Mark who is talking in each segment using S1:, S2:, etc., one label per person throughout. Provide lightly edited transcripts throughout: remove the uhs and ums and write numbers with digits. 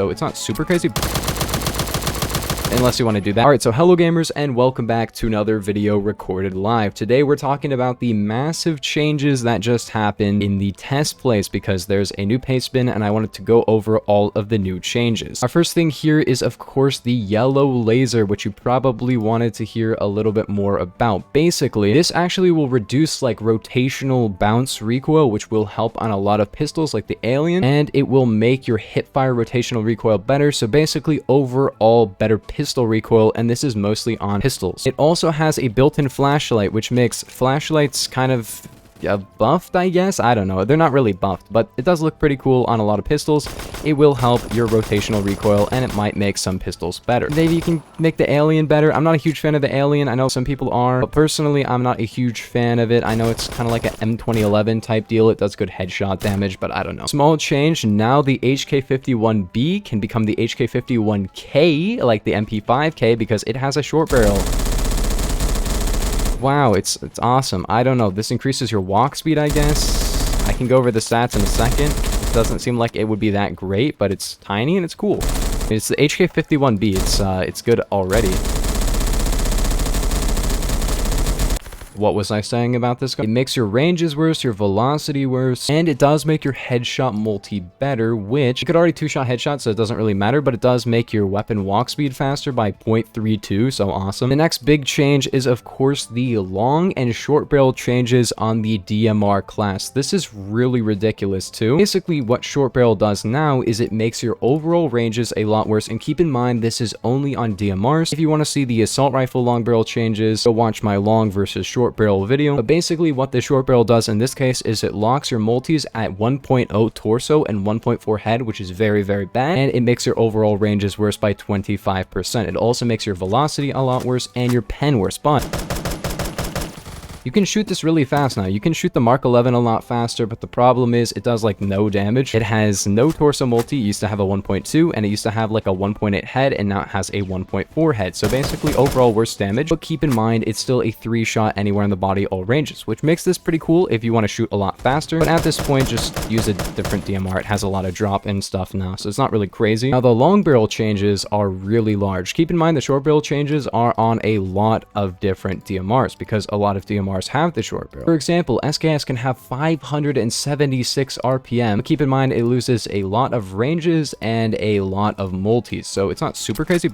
S1: so it's not super crazy. Unless you want to do that. Alright, so hello gamers, and welcome back to another video recorded live. Today we're talking about the massive changes that just happened in the test place because there's a new paste bin and I wanted to go over all of the new changes. Our first thing here is of course the yellow laser, which you probably wanted to hear a little bit more about. Basically, this actually will reduce like rotational bounce recoil, which will help on a lot of pistols like the Alien, and it will make your hipfire rotational recoil better. So basically overall better pistol recoil, and this is mostly on pistols. It also has a built-in flashlight, which makes flashlights kind of buffed, I guess. I don't know. They're not really buffed, but it does look pretty cool on a lot of pistols. It will help your rotational recoil, and it might make some pistols better. Maybe you can make the Alien better. I'm not a huge fan of the Alien. I know some people are, but personally, I'm not a huge fan of it. I know it's kind of like an M231 type deal. It does good headshot damage, but I don't know. Small change. Now the HK21B can become the HK51K, like the MP5K, because it has a short barrel. Wow, it's awesome. I don't know. This increases your walk speed, I guess. I can go over the stats in a second. It doesn't seem like it would be that great, but it's tiny and it's cool. It's the HK51B. It's good already. What was I saying about this guy? It makes your ranges worse, your velocity worse, and it does make your headshot multi better, which you could already two-shot headshot, so it doesn't really matter, but it does make your weapon walk speed faster by 0.32, so awesome. The next big change is, of course, the long and short barrel changes on the DMR class. This is really ridiculous, too. Basically, what short barrel does now is it makes your overall ranges a lot worse, and keep in mind, this is only on DMRs. If you want to see the assault rifle long barrel changes, go watch my long versus short barrel video. But basically what the short barrel does in this case is it locks your multis at 1.0 torso and 1.4 head, which is very bad, and it makes your overall ranges worse by 25%. It also makes your velocity a lot worse and your pen worse, but you can shoot this really fast now. You can shoot the Mark 11 a lot faster, but the problem is it does like no damage. It has no torso multi. It used to have a 1.2 and it used to have like a 1.8 head, and now it has a 1.4 head. So basically overall worse damage, but keep in mind it's still a 3-shot anywhere in the body, all ranges, which makes this pretty cool if you want to shoot a lot faster. But at this point, just use a different DMR. It has a lot of drop and stuff now, so it's not really crazy. Now the long barrel changes are really large. Keep in mind the short barrel changes are on a lot of different DMRs because a lot of DMRs have the short barrel. For example, SKS can have 576 RPM, but keep in mind it loses a lot of ranges and a lot of multis, so it's not super crazy.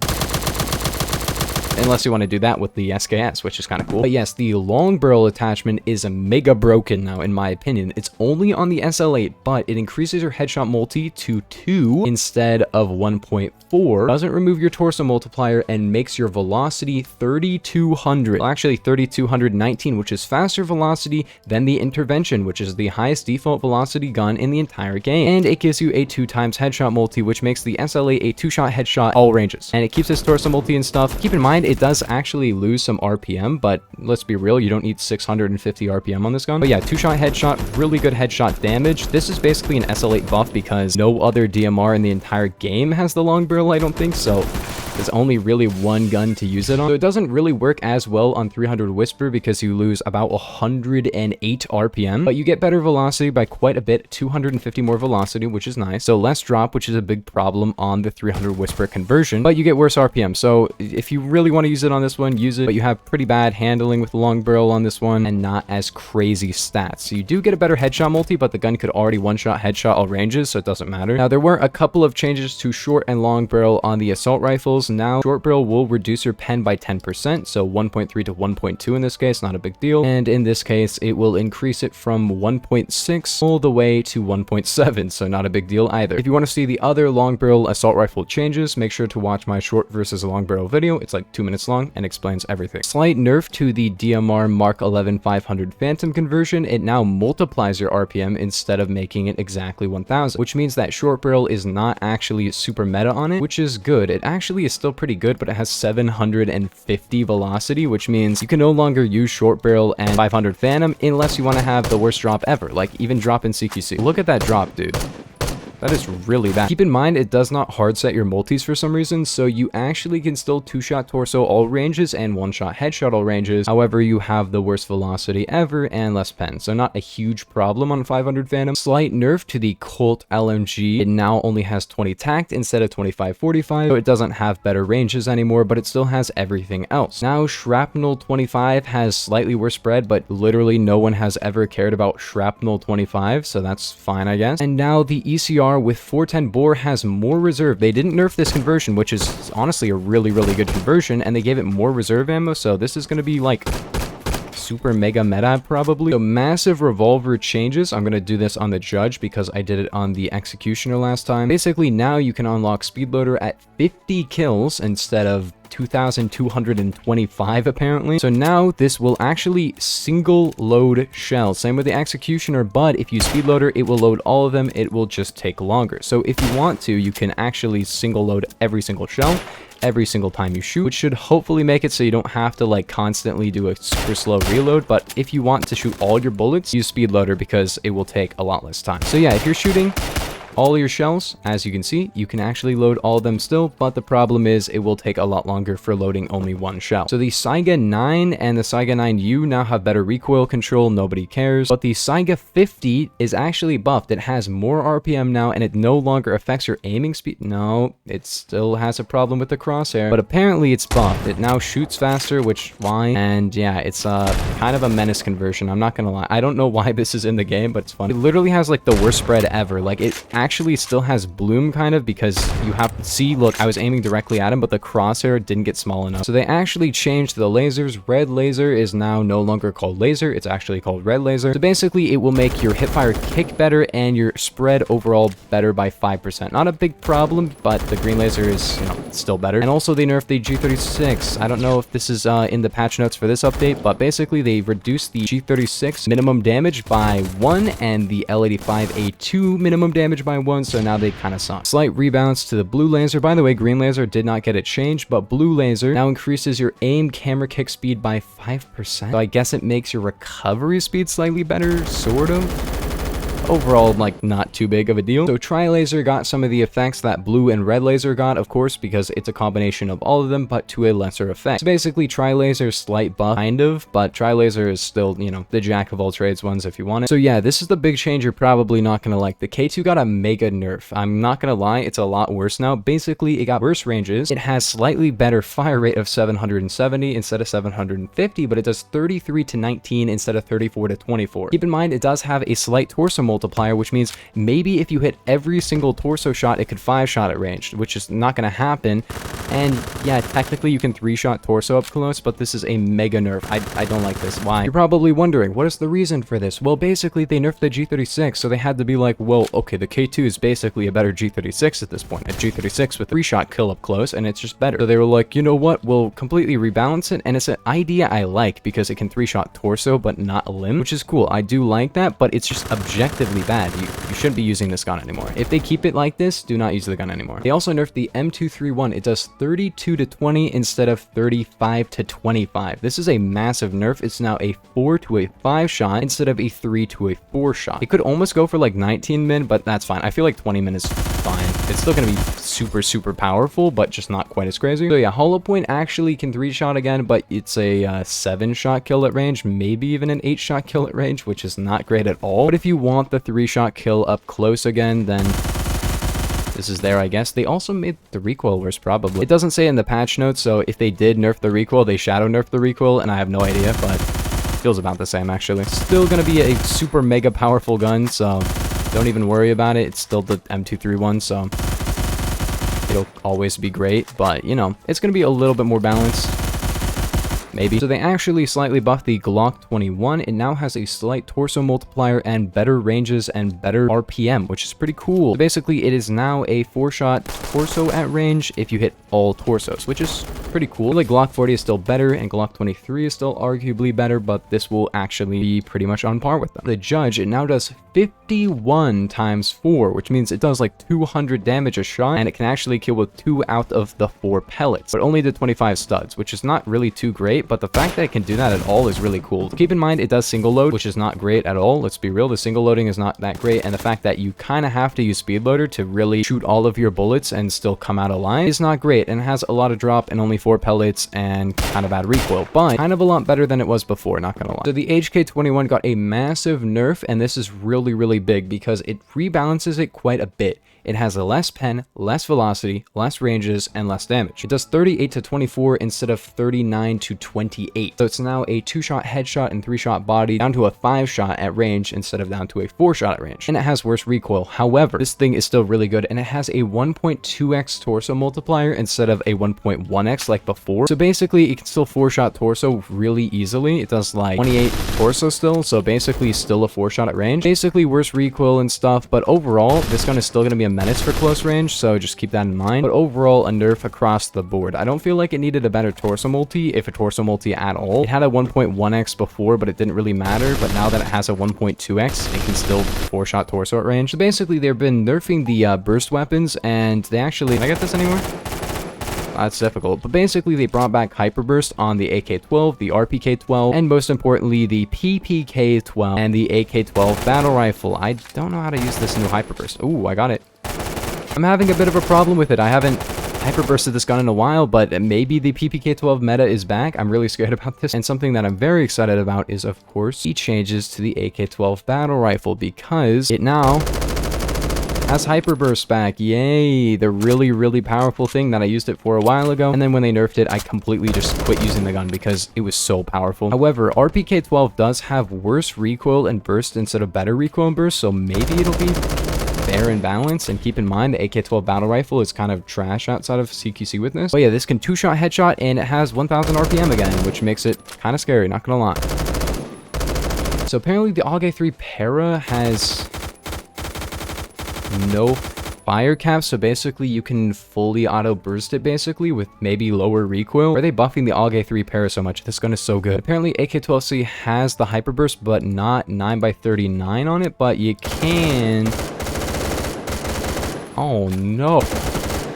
S1: Unless you want to do that with the SKS, which is kind of cool. But yes, the long barrel attachment is mega broken now, in my opinion. It's only on the SL8, but it increases your headshot multi to 2 instead of 1.4. Doesn't remove your torso multiplier and makes your velocity 3200. Well, actually 3219, which is faster velocity than the Intervention, which is the highest default velocity gun in the entire game. And it gives you a 2x headshot multi, which makes the SL8 a 2-shot headshot all ranges. And it keeps its torso multi and stuff. Keep in mind, it does actually lose some RPM, but let's be real, you don't need 650 RPM on this gun. But yeah, 2-shot headshot, really good headshot damage. This is basically an SL8 buff because no other DMR in the entire game has the long barrel, I don't think, so there's only really one gun to use it on. So it doesn't really work as well on 300 Whisper because you lose about 108 RPM, but you get better velocity by quite a bit, 250 more velocity, which is nice. So less drop, which is a big problem on the 300 Whisper conversion, but you get worse RPM. So if you really want to use it on this one, use it, but you have pretty bad handling with the long barrel on this one and not as crazy stats. So you do get a better headshot multi, but the gun could already one-shot headshot all ranges, so it doesn't matter. Now there were a couple of changes to short and long barrel on the assault rifles. Now short barrel will reduce your pen by 10%, so 1.3 to 1.2 in this case, not a big deal. And in this case, it will increase it from 1.6 all the way to 1.7, so not a big deal either. If you want to see the other long barrel assault rifle changes, make sure to watch my short versus long barrel video. It's like 2 minutes long and explains everything. Slight nerf to the DMR Mark 11 500 Phantom conversion. It now multiplies your RPM instead of making it exactly 1000, which means that short barrel is not actually super meta on it, which is good. It actually is still pretty good, but it has 750 velocity, which means you can no longer use short barrel and 500 Phantom unless you want to have the worst drop ever, like even drop in CQC. Look at that drop, dude. That is really bad. Keep in mind, it does not hard set your multis for some reason, so you actually can still 2-shot torso all ranges and 1-shot headshot all ranges. However, you have the worst velocity ever and less pen, so not a huge problem on 500 Phantom. Slight nerf to the Colt LMG. It now only has 20 tact instead of 25-45, so it doesn't have better ranges anymore, but it still has everything else. Now, Shrapnel 25 has slightly worse spread, but literally no one has ever cared about Shrapnel 25, so that's fine, I guess. And now the ECR with 410 bore has more reserve. They didn't nerf this conversion, which is honestly a really good conversion, and they gave it more reserve ammo, so this is going to be like super mega meta probably. So massive revolver changes. I'm going to do this on the judge because I did it on the executioner last time. Basically, now you can unlock speed loader at 50 kills instead of 2,225 apparently. So now this will actually single load shells. Same with the executioner, but if you speed loader, it will load all of them. It will just take longer. So if you want to, you can actually single load every single shell every single time you shoot, which should hopefully make it so you don't have to like constantly do a super slow reload. But if you want to shoot all your bullets, use speed loader because it will take a lot less time. So yeah, if you're shooting all your shells, as you can see, you can actually load all of them still, but the problem is it will take a lot longer for loading only one shell. So the Saiga 9 and the Saiga 9U now have better recoil control, nobody cares, but the Saiga 50 is actually buffed. It has more RPM now, and it no longer affects your aiming speed. No, it still has a problem with the crosshair, but apparently it's buffed. It now shoots faster, which, why? And yeah, it's kind of a menace conversion, I'm not gonna lie. I don't know why this is in the game, but it's fun. It literally has like the worst spread ever. Like, it actually still has bloom kind of, because you have to see, look, I was aiming directly at him, but the crosshair didn't get small enough. So they actually changed the lasers. Red laser is now no longer called laser, it's actually called red laser. So basically it will make your hipfire kick better and your spread overall better by 5%. Not a big problem, but the green laser is, you know, still better. And also they nerfed the G36. I don't know if this is in the patch notes for this update, but basically they reduced the G36 minimum damage by 1 and the L85A2 minimum damage by 1, so now they kind of suck. Slight rebalance to the blue laser. By the way, green laser did not get it changed, but blue laser now increases your aim camera kick speed by 5%. So I guess it makes your recovery speed slightly better, sort of. Overall, like, not too big of a deal. So tri-laser got some of the effects that blue and red laser got, of course, because it's a combination of all of them, but to a lesser effect. So basically, tri-laser slight buff, kind of, but tri-laser is still, you know, the jack of all trades ones if you want it. So yeah, this is the big change you're probably not gonna like. The K2 got a mega nerf. I'm not gonna lie, it's a lot worse now. Basically, it got worse ranges. It has slightly better fire rate of 770 instead of 750, but it does 33 to 19 instead of 34 to 24. Keep in mind, it does have a slight torso multiplier, which means maybe if you hit every single torso shot, it could 5-shot at range, which is not going to happen. And yeah, technically you can 3-shot torso up close, but this is a mega nerf. I don't like this. Why? You're probably wondering, what is the reason for this? Well, basically they nerfed the G36, so they had to be like, well, okay, the K2 is basically a better G36 at this point. A G36 with 3-shot kill up close, and it's just better. So they were like, you know what, we'll completely rebalance it, and it's an idea I like because it can 3-shot torso, but not limb, which is cool. I do like that, but it's just objectively bad. You shouldn't be using this gun anymore. If they keep it like this, do not use the gun anymore. They also nerfed the M231. It does 32 to 20 instead of 35 to 25. This is a massive nerf. It's now a 4 to a 5 shot instead of a 3 to a 4 shot. It could almost go for like 19 min, but that's fine. I feel like 20 min is fine. It's still going to be super powerful, but just not quite as crazy. So yeah, hollow point actually can 3-shot again, but it's a 7-shot kill at range, maybe even an 8-shot kill at range, which is not great at all. But if you want the 3-shot kill up close again, then this is there, I guess. They also made the recoil worse, probably. It doesn't say in the patch notes, so if they did nerf the recoil, they shadow nerfed the recoil, and I have no idea, but it feels about the same, actually. Still gonna be a super mega powerful gun, so don't even worry about it. It's still the M231, so it'll always be great, but, you know, it's gonna be a little bit more balanced. Maybe. So they actually slightly buffed the Glock 21. It now has a slight torso multiplier and better ranges and better RPM, which is pretty cool. So basically, it is now a 4-shot torso at range if you hit all torsos, which is pretty cool. Like, Glock 40 is still better and Glock 23 is still arguably better, but this will actually be pretty much on par with them. The judge, it now does 51 times 4, which means it does like 200 damage a shot, and it can actually kill with 2 out of the 4 pellets, but only the 25 studs, which is not really too great. great, but the fact that it can do that at all is really cool. Keep in mind, it does single load, which is not great at all. Let's be real, the single loading is not that great, and the fact that you kind of have to use speed loader to really shoot all of your bullets and still come out alive is not great, and it has a lot of drop and only 4 pellets and kind of bad recoil, but kind of a lot better than it was before, not gonna lie. So the HK21 got a massive nerf, and this is really, really big because it rebalances it quite a bit. It has a less pen, less velocity, less ranges, and less damage. It does 38 to 24 instead of 39 to 28. So it's now a 2-shot headshot and 3-shot body down to a 5-shot at range instead of down to a 4-shot at range. And it has worse recoil. However, this thing is still really good, and it has a 1.2x torso multiplier instead of a 1.1x like before. So basically, it can still 4-shot torso really easily. It does like 28 torso still, so basically still a 4-shot at range. Basically worse recoil and stuff, but overall, this gun is still going to be a menace for close range, so just keep that in mind. But overall, a nerf across the board. I don't feel like it needed a better torso multi, if a torso multi at all. It had a 1.1x before, but it didn't really matter, but now that it has a 1.2x, it can still 4-shot torso at range. So basically, they've been nerfing the burst weapons, and they actually... Can I get this anywhere? That's difficult, but basically they brought back Hyperburst on the AK-12, the RPK-12, and most importantly the PPK-12 and the AK-12 battle rifle. I don't know how to use this new Hyperburst. Ooh, I got it. I'm having a bit of a problem with it. I haven't hyperbursted this gun in a while, but maybe the PPK-12 meta is back. I'm really scared about this, and something that I'm very excited about is, of course, the changes to the AK-12 battle rifle, because it now has Hyperburst back. Yay! The really, really powerful thing that I used it for a while ago, and then when they nerfed it, I completely just quit using the gun because it was so powerful. However, RPK-12 does have worse recoil and burst instead of better recoil and burst, so maybe it'll be fair and balanced. And keep in mind, the AK-12 battle rifle is kind of trash outside of CQC Witness. But yeah, this can 2-shot headshot, and it has 1000 RPM again, which makes it kind of scary, not gonna lie. So apparently the AUG 3 Para has no fire cap, so basically you can fully auto burst it basically with maybe lower recoil. Why are they buffing the AUG 3 Para so much? This gun is so good. Apparently AK-12C has the hyperburst, but not 9x39 on it, but you can... Oh no.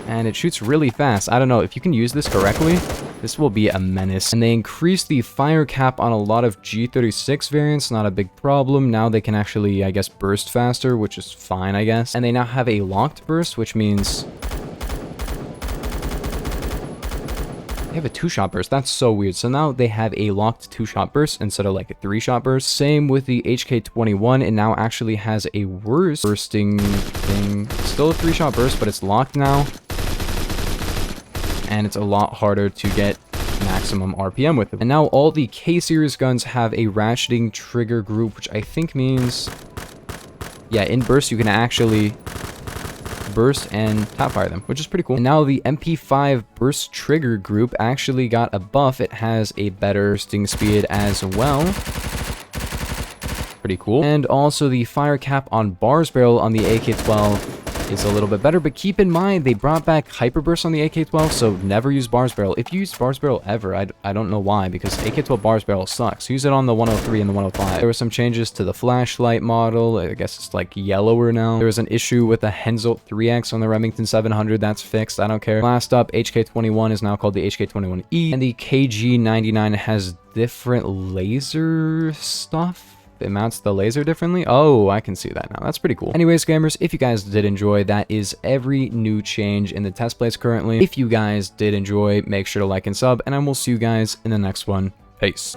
S1: And it shoots really fast. I don't know if you can use this correctly. This will be a menace. And they increased the fire cap on a lot of G36 variants. Not a big problem. Now they can actually, I guess, burst faster, which is fine, I guess. And they now have a locked burst, which means they have a 2-shot burst. That's so weird. So now they have a locked 2-shot burst instead of like a 3-shot burst. Same with the HK21. It now actually has a worse bursting thing. Still a 3-shot burst, but it's locked now. And it's a lot harder to get maximum RPM with it. And now all the KSeries guns have a ratcheting trigger group, which I think means, yeah, in burst you can actually burst and top fire them, which is pretty cool. And now the MP5 burst trigger group actually got a buff. It has a better bursting speed as well. Pretty cool. And also the fire cap on bars barrel on the AK-12 is a little bit better, but keep in mind they brought back hyperburst on the AK-12, so never use bars barrel. If you use bars barrel ever, I don't know why, because AK-12 bars barrel sucks. Use it on the 103 and the 105. There were some changes to the flashlight model. I guess it's like yellower now. There was an issue with the Henselt 3X on the Remington 700. That's fixed. I don't care. Last up, HK21 is now called the HK21E, and the KG99 has different laser stuff. It mounts the laser differently. Oh, I can see that now. That's pretty cool. Anyways, gamers, if you guys did enjoy, that is every new change in the test plays currently. If you guys did enjoy, make sure to like and sub, and I will see you guys in the next one. Peace.